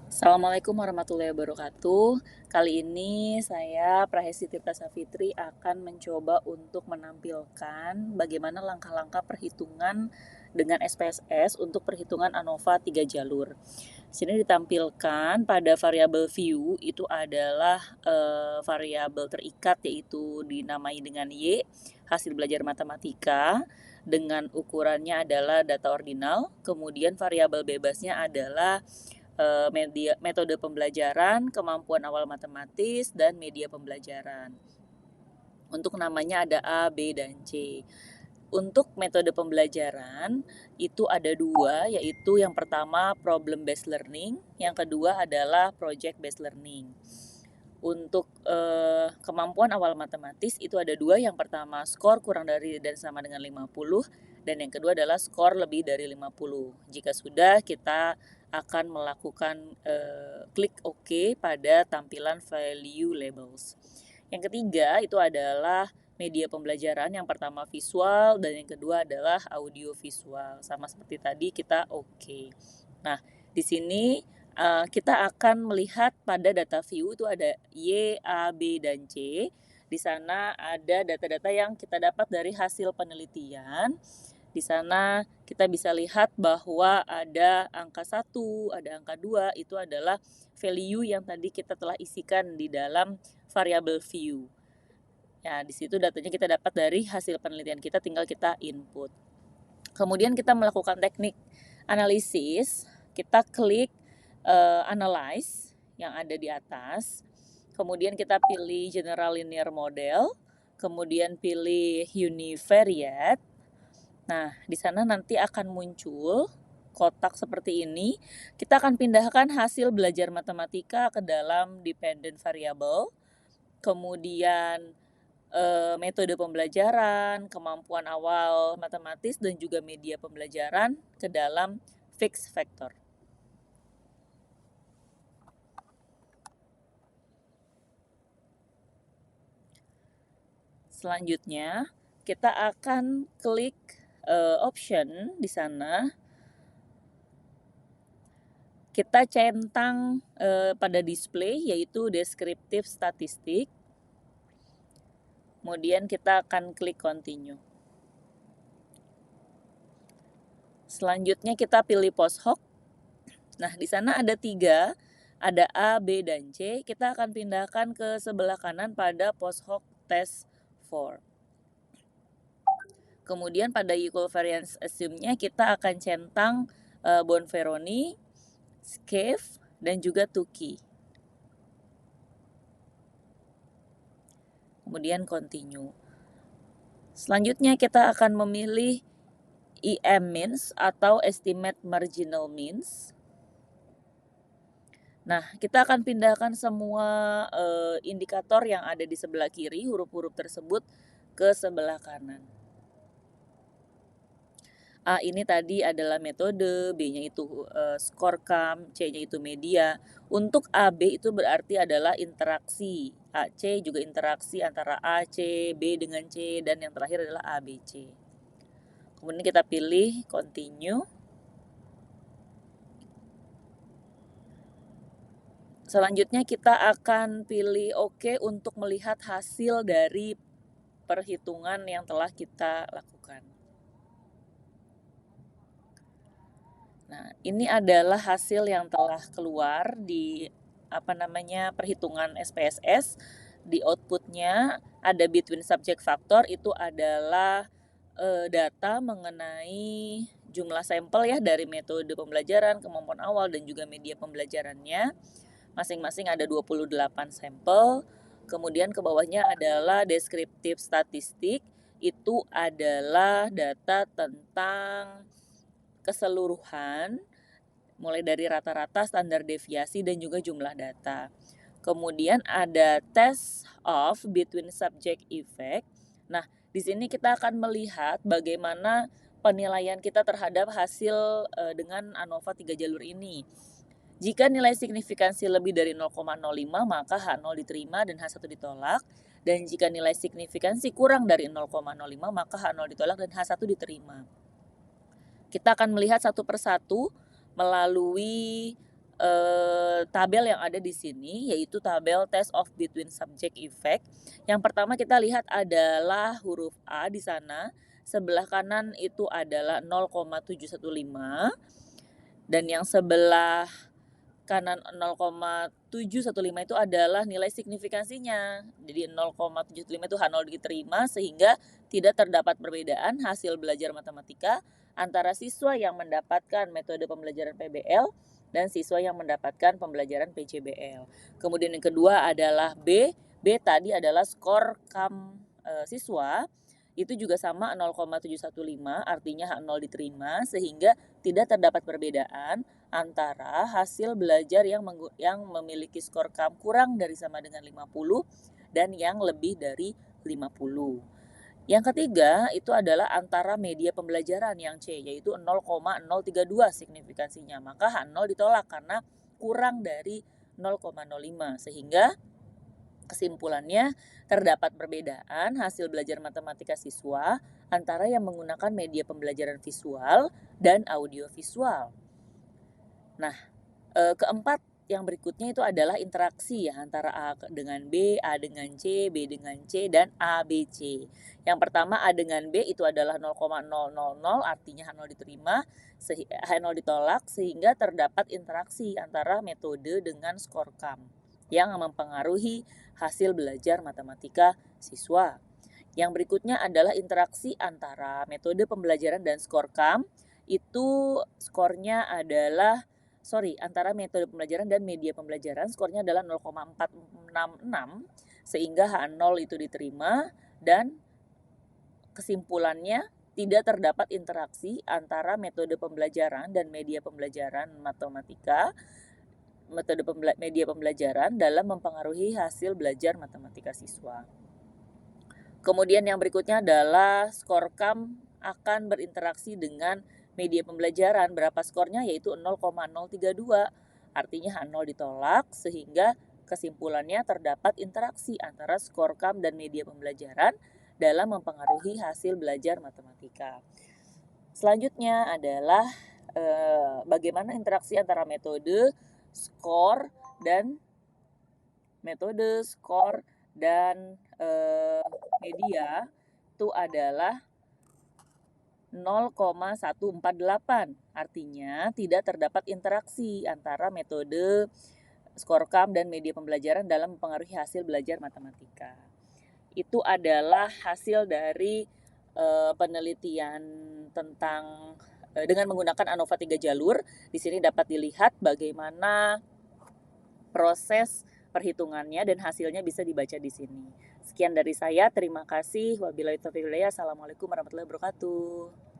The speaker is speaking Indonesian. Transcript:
Assalamualaikum warahmatullahi wabarakatuh. Kali ini saya Prahesti Tirta Safitri akan mencoba untuk menampilkan bagaimana langkah-langkah perhitungan dengan SPSS untuk perhitungan ANOVA 3 jalur. Sini ditampilkan pada variabel view itu adalah variabel terikat, yaitu dinamai dengan Y, hasil belajar matematika dengan ukurannya adalah data ordinal. Kemudian variabel bebasnya adalah metode pembelajaran, kemampuan awal matematis, dan media pembelajaran. Untuk namanya ada A, B, dan C. Untuk metode pembelajaran itu ada dua, yaitu yang pertama problem based learning, yang kedua adalah project based learning. Untuk kemampuan awal matematis itu ada dua, yang pertama skor kurang dari dan sama dengan 50, dan yang kedua adalah skor lebih dari 50. Jika sudah, kita akan melakukan klik OK pada tampilan value labels. Yang ketiga itu adalah media pembelajaran, yang pertama visual dan yang kedua adalah audio visual. Sama seperti tadi kita OK. Nah, di sini kita akan melihat pada data view itu ada Y, A, B, dan C. Di sana ada data-data yang kita dapat dari hasil penelitian. Di sana kita bisa lihat bahwa ada angka 1, ada angka 2, itu adalah value yang tadi kita telah isikan di dalam variabel view. Ya, di situ datanya kita dapat dari hasil penelitian kita, tinggal kita input. Kemudian kita melakukan teknik analisis, kita klik analyze yang ada di atas. Kemudian kita pilih general linear model, kemudian pilih univariate. Nah, di sana nanti akan muncul kotak seperti ini. Kita akan pindahkan hasil belajar matematika ke dalam dependent variable. Kemudian metode pembelajaran, kemampuan awal matematis, dan juga media pembelajaran ke dalam fixed vector. Selanjutnya, kita akan klik option di sana. Kita centang pada display, yaitu descriptive statistik. Kemudian kita akan klik continue. Selanjutnya kita pilih post hoc. Nah, di sana ada 3, ada A, B, dan C. Kita akan pindahkan ke sebelah kanan pada post hoc test 4. Kemudian pada equal variance assume-nya kita akan centang Bonferroni, Scaife, dan juga Tukey. Kemudian continue. Selanjutnya kita akan memilih EM means atau estimate marginal means. Nah, kita akan pindahkan semua indikator yang ada di sebelah kiri, huruf-huruf tersebut, ke sebelah kanan. A ini tadi adalah metode, B-nya itu skor CAM, C-nya itu media. Untuk AB itu berarti adalah interaksi. AC juga interaksi antara AC, B dengan C, dan yang terakhir adalah ABC. Kemudian kita pilih continue. Selanjutnya kita akan pilih OK untuk melihat hasil dari perhitungan yang telah kita lakukan. Nah, ini adalah hasil yang telah keluar di perhitungan SPSS. Di outputnya ada between subject factor, itu adalah data mengenai jumlah sampel ya dari metode pembelajaran, kemampuan awal, dan juga media pembelajarannya. Masing-masing ada 28 sampel. Kemudian ke bawahnya adalah deskriptif statistik, itu adalah data tentang keseluruhan mulai dari rata-rata, standar deviasi, dan juga jumlah data. Kemudian ada test of between subject effect. Nah, di sini kita akan melihat bagaimana penilaian kita terhadap hasil dengan ANOVA 3 jalur ini. Jika nilai signifikansi lebih dari 0,05 maka H0 diterima dan H1 ditolak. Dan jika nilai signifikansi kurang dari 0,05 maka H0 ditolak dan H1 diterima. Kita akan melihat satu persatu melalui tabel yang ada di sini, yaitu tabel test of between subject effect. Yang pertama kita lihat adalah huruf A di sana, sebelah kanan itu adalah 0,715 dan yang sebelah kanan 0,715 itu adalah nilai signifikansinya. Jadi 0,715 itu H0 diterima sehingga tidak terdapat perbedaan hasil belajar matematika antara siswa yang mendapatkan metode pembelajaran PBL dan siswa yang mendapatkan pembelajaran PJBL. Kemudian yang kedua adalah B. B tadi adalah skor siswa. Itu juga sama 0,715 artinya H0 diterima sehingga tidak terdapat perbedaan antara hasil belajar yang memiliki skor KAM kurang dari sama dengan 50 dan yang lebih dari 50. Yang ketiga itu adalah antara media pembelajaran yang C yaitu 0,032 signifikansinya. Maka H0 ditolak karena kurang dari 0,05 sehingga kesimpulannya, terdapat perbedaan hasil belajar matematika siswa antara yang menggunakan media pembelajaran visual dan audiovisual. Nah, keempat yang berikutnya itu adalah interaksi ya antara A dengan B, A dengan C, B dengan C, dan A, B, C. Yang pertama A dengan B itu adalah 0,000 artinya H0 diterima, H0 ditolak sehingga terdapat interaksi antara metode dengan skor KAM yang mempengaruhi hasil belajar matematika siswa. Yang berikutnya adalah interaksi antara metode pembelajaran dan skor KAM. Itu skornya adalah antara metode pembelajaran dan media pembelajaran skornya adalah 0,466 sehingga H0 itu diterima dan kesimpulannya tidak terdapat interaksi antara metode pembelajaran dan media pembelajaran matematika media pembelajaran dalam mempengaruhi hasil belajar matematika siswa. Kemudian yang berikutnya adalah skor KAM akan berinteraksi dengan media pembelajaran. Berapa skornya? Yaitu 0,032. Artinya H0 ditolak sehingga kesimpulannya terdapat interaksi antara skor KAM dan media pembelajaran dalam mempengaruhi hasil belajar matematika. Selanjutnya adalah bagaimana interaksi antara metode, skor, dan media itu adalah 0,148. Artinya tidak terdapat interaksi antara metode, skor KAM, dan media pembelajaran dalam mempengaruhi hasil belajar matematika. Itu adalah hasil dari penelitian tentang dengan menggunakan ANOVA 3 jalur. Di sini dapat dilihat bagaimana proses perhitungannya dan hasilnya bisa dibaca di sini. Sekian dari saya, terima kasih. Wabillahi taufiq wal hidayah. Assalamualaikum warahmatullahi wabarakatuh.